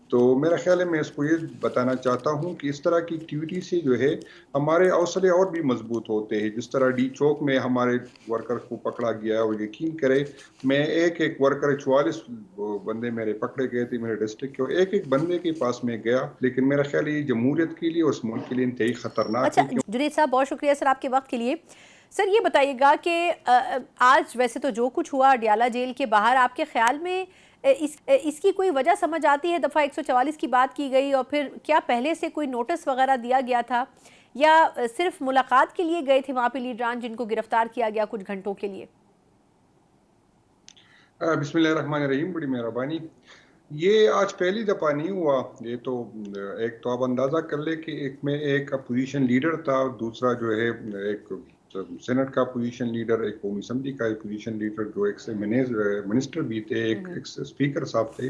تو میرا خیال ہے میں اس کو یہ بتانا چاہتا ہوں کہ اس طرح کی ایکٹیویٹی سے جو ہے ہمارے حوصلے اور بھی مضبوط ہوتے ہیں. جس طرح ڈی چوک میں ہمارے ورکر کو پکڑا گیا اور یقین کرے میں ایک ورکر 44 بندے میرے پکڑے گئے تھے میرے ڈسٹرکٹ کے, اور ایک بندے کے پاس میں گیا, لیکن میرا خیال ہے یہ جمہوریت کے لیے اور اس ملک کے لیے انتہائی خطرناک اچھا ہے. جنید صاحب بہت شکریہ سر آپ کے وقت کے لیے. سر یہ بتائیے گا کہ آج ویسے تو جو کچھ ہوا اڈیالہ جیل کے باہر, آپ کے خیال میں اس کی کوئی وجہ سمجھ آتی ہے؟ دفعہ 144 کی بات کی گئی, اور پھر کیا پہلے سے کوئی نوٹس وغیرہ دیا گیا تھا, یا صرف ملاقات کے لیے گئے تھے وہاں پہ لیڈران جن کو گرفتار کیا گیا کچھ گھنٹوں کے لیے؟ بسم اللہ الرحمن الرحیم, بڑی مہربانی. یہ آج پہلی دفعہ نہیں ہوا. یہ تو ایک تو آپ اندازہ کر لیں کہ ایک میں ایک اپوزیشن لیڈر تھا, دوسرا جو ہے ایک سینٹ کا اپوزیشن لیڈر, ایک قومی اسمبلی کا اپوزیشن لیڈر, جو ایک سے منسٹر بھی تھے, ایک اسپیکر صاحب تھے,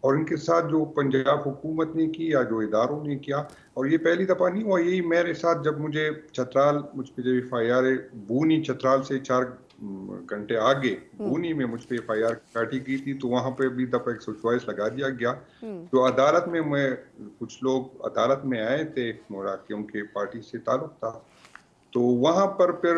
اور ان کے ساتھ جو پنجاب حکومت نے کی یا جو اداروں نے کیا. اور یہ پہلی دفعہ نہیں ہوا. یہی میرے ساتھ جب مجھے چترال, مجھ پہ جب ایف آئی آر بونی چترال سے 4 گھنٹے آگے بونی میں مجھ پہ ایف آئی آر کاٹی گئی تھی, تو وہاں پہ بھی دفعہ 144 لگا دیا گیا. جو عدالت میں کچھ لوگ عدالت میں آئے تھے کہ ان کے پارٹی سے تعلق تھا, تو وہاں پر پھر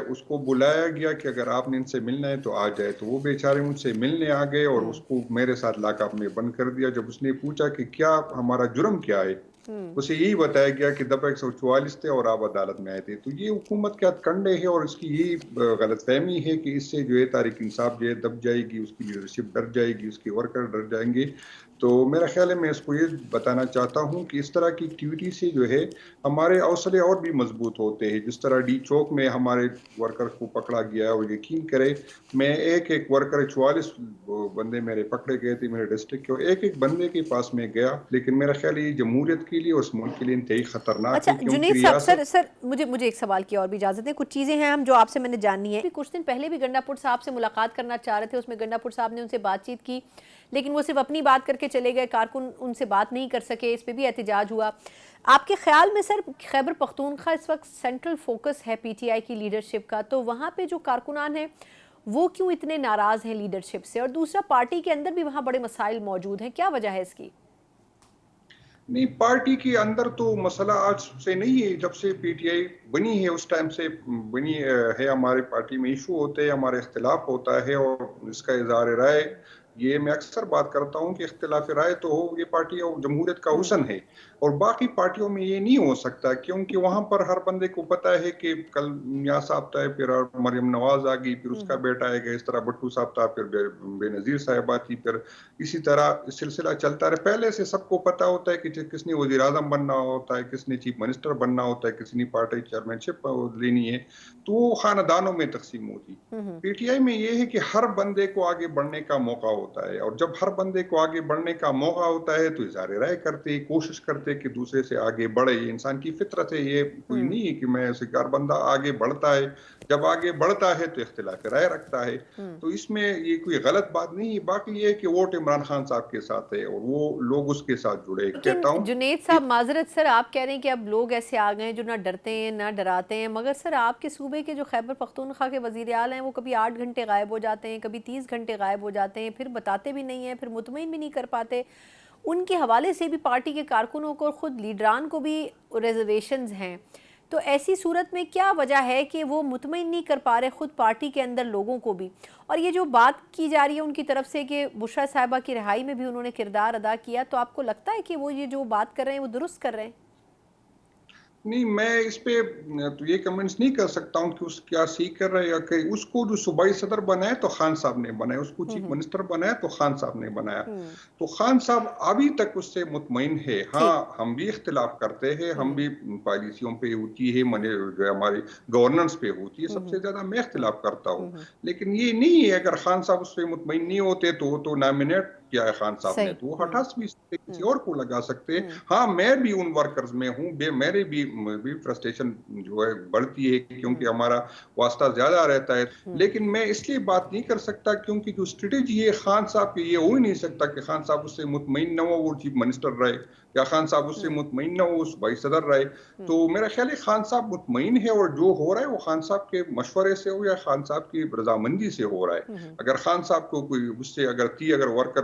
اس کو بلایا گیا کہ اگر آپ نے ان سے ملنا ہے تو آ جائے. تو وہ بیچارے مجھ سے ملنے آ گئے اور اس کو میرے ساتھ لاک اپ میں بند کر دیا. جب اس نے پوچھا کہ کیا ہمارا جرم کیا ہے, اسے یہی بتایا گیا کہ دفعہ 144 تھے اور آپ عدالت میں آئے تھے. تو یہ حکومت کے ہتھ کنڈے ہے, اور اس کی یہی غلط فہمی ہے کہ اس سے جو ہے تحریک انصاف جو ہے دب جائے گی, اس کی لیڈرشپ ڈر جائے گی, اس کے ورکر ڈر جائیں گے. تو میرا خیال ہے میں اس کو یہ بتانا چاہتا ہوں کہ اس طرح کی ایکٹیویٹی سے جو ہے ہمارے حوصلے اور بھی مضبوط ہوتے ہیں. جس طرح ڈی چوک میں ہمارے ورکر کو پکڑا گیا, اور یقین کرے میں ایک ورکر 44 بندے میرے پکڑے گئے تھے میرے ڈسٹرکٹ کے, اور ایک بندے کے پاس میں گیا, لیکن میرا خیال ہے یہ جمہوریت کے لیے اور اس ملک کے لیے انتہائی خطرناک ہے. کیونکہ جنید صاحب ریاست سر مجھے ایک سوال کی اور بھی اجازت ہے. کچھ چیزیں ہیں ہم جو آپ سے میں نے جاننی ہے. کچھ دن پہلے بھی گنڈا پور صاحب سے ملاقات کرنا چاہ رہے تھے, اس میں گنڈا پور صاحب نے ان سے بات چیت کی, لیکن وہ صرف اپنی بات کر کے چلے گئے, کارکن ان سے بات نہیں کر سکے, اس پہ بھی احتجاج ہوا. آپ کے خیال میں سر خیبر پختونخوا اس وقت سینٹرل فوکس ہے پی ٹی آئی کی لیڈرشپ کا, تو وہاں پہ جو کارکنان ہیں وہ کیوں اتنے ناراض ہیں لیڈرشپ سے؟ اور دوسرا پارٹی کے اندر بھی وہاں بڑے مسائل موجود ہیں, کیا وجہ ہے اس کی؟ نہیں, پارٹی کے اندر تو مسئلہ آج سے نہیں ہے, جب سے پی ٹی آئی بنی ہے اس ٹائم سے بنی ہے. ہمارے پارٹی میں ایشو ہوتے ہیں, ہمارے اختلاف ہوتا ہے, اور اس کا اظہار رائے, یہ میں اکثر بات کرتا ہوں کہ اختلاف رائے تو ہو, یہ پارٹی اور جمہوریت کا حسن ہے, اور باقی پارٹیوں میں یہ نہیں ہو سکتا, کیونکہ وہاں پر ہر بندے کو پتا ہے کہ کل میاں صاحب تھا, پھر مریم نواز آ گئی, پھر اس کا بیٹا آئے گا, اس طرح بٹو صاحب تھا, پھر بے نظیر صاحبہ تھی, پھر اسی طرح سلسلہ چلتا رہا. پہلے سے سب کو پتا ہوتا ہے کہ کس نے وزیر اعظم بننا ہوتا ہے, کس نے چیف منسٹر بننا ہوتا ہے, کس نے پارٹی چیئرمین شپ لینی ہے, تو وہ خاندانوں میں تقسیم ہوتی. پی ٹی آئی میں یہ ہے کہ ہر بندے کو آگے بڑھنے کا موقع ہوتا ہے, اور جب ہر بندے کو آگے بڑھنے کا موقع ہوتا ہے تو اظہار رائے کرتے, کوشش کرتے کہ دوسرے سے آگے بڑھے. یہ انسان کی فطرت ہے, یہ کوئی نہیں ہے کہ میں ہر بندہ آگے بڑھتا ہے, جب آگے بڑھتا ہے تو اختلاف رائے رکھتا ہے. تو اس میں یہ کوئی غلط بات نہیں ہے. باقی یہ کہ ووٹ عمران خان صاحب کے ساتھ ہے, اور وہ لوگ اس کے ساتھ جڑے. لیکن جنید صاحب معذرت سر, آپ کہہ رہے ہیں کہ اب لوگ ایسے آ گئے ہیں جو نہ ڈرتے ہیں نہ ڈراتے ہیں, مگر سر آپ کے صوبے کے جو خیبر پختونخوا کے وزیر اعلیٰ ہیں وہ کبھی 8 گھنٹے غائب ہو جاتے ہیں, کبھی 30 گھنٹے غائب ہو جاتے ہیں, پھر بتاتے بھی نہیں ہیں, پھر مطمئن بھی نہیں کر پاتے. ان کے حوالے سے بھی پارٹی کے کارکنوں کو اور خود لیڈران کو بھی ریزرویشنز ہیں. تو ایسی صورت میں کیا وجہ ہے کہ وہ مطمئن نہیں کر پا رہے خود پارٹی کے اندر لوگوں کو بھی؟ اور یہ جو بات کی جا رہی ہے ان کی طرف سے کہ بشرا صاحبہ کی رہائی میں بھی انہوں نے کردار ادا کیا, تو آپ کو لگتا ہے کہ وہ یہ جو بات کر رہے ہیں وہ درست کر رہے ہیں؟ نہیں, میں اس پہ تو یہ کمنٹس نہیں کر سکتا ہوں کہ اس کیا سیکھ کر رہے ہیں, یا کہ اس کو جو صوبائی صدر بنایا تو خان صاحب نے بنایا, اس کو چیف منسٹر بنایا تو خان صاحب نے بنایا. تو خان صاحب ابھی تک اس سے مطمئن ہے. ہاں, ہم بھی اختلاف کرتے ہیں, ہم بھی پالیسیوں پہ ہوتی ہے, جو ہماری گورننس پہ ہوتی ہے, سب سے زیادہ میں اختلاف کرتا ہوں. لیکن یہ نہیں ہے اگر خان صاحب اس پہ مطمئن نہیں ہوتے تو نامنیٹ کیا ہے خان صاحب نے, تو وہ ہٹا بھی سکتے, کسی اور کو لگا سکتے. ہاں, میں بھی ان ورکرز میں ہوں, میرے بھی فرسٹریشن جو ہے بڑھتی ہے کیونکہ ہمارا واسطہ زیادہ رہتا ہے. لیکن میں اس لیے بات نہیں کر سکتا کیونکہ جو اسٹریٹجی ہے خان صاحب کی, یہ ہو ہی نہیں سکتا کہ خان صاحب اس سے مطمئن نہ ہو وہ چیف منسٹر رہے, یا خان صاحب اس سے مطمئن نہ ہو صوبائی صدر رہے. تو میرا خیال ہے خان صاحب مطمئن ہے, اور جو ہو رہا ہے وہ خان صاحب کے مشورے سے ہو یا خان صاحب کی رضامندی سے ہو رہا ہے. اگر خان صاحب کو کوئی اس سے اگر ورکر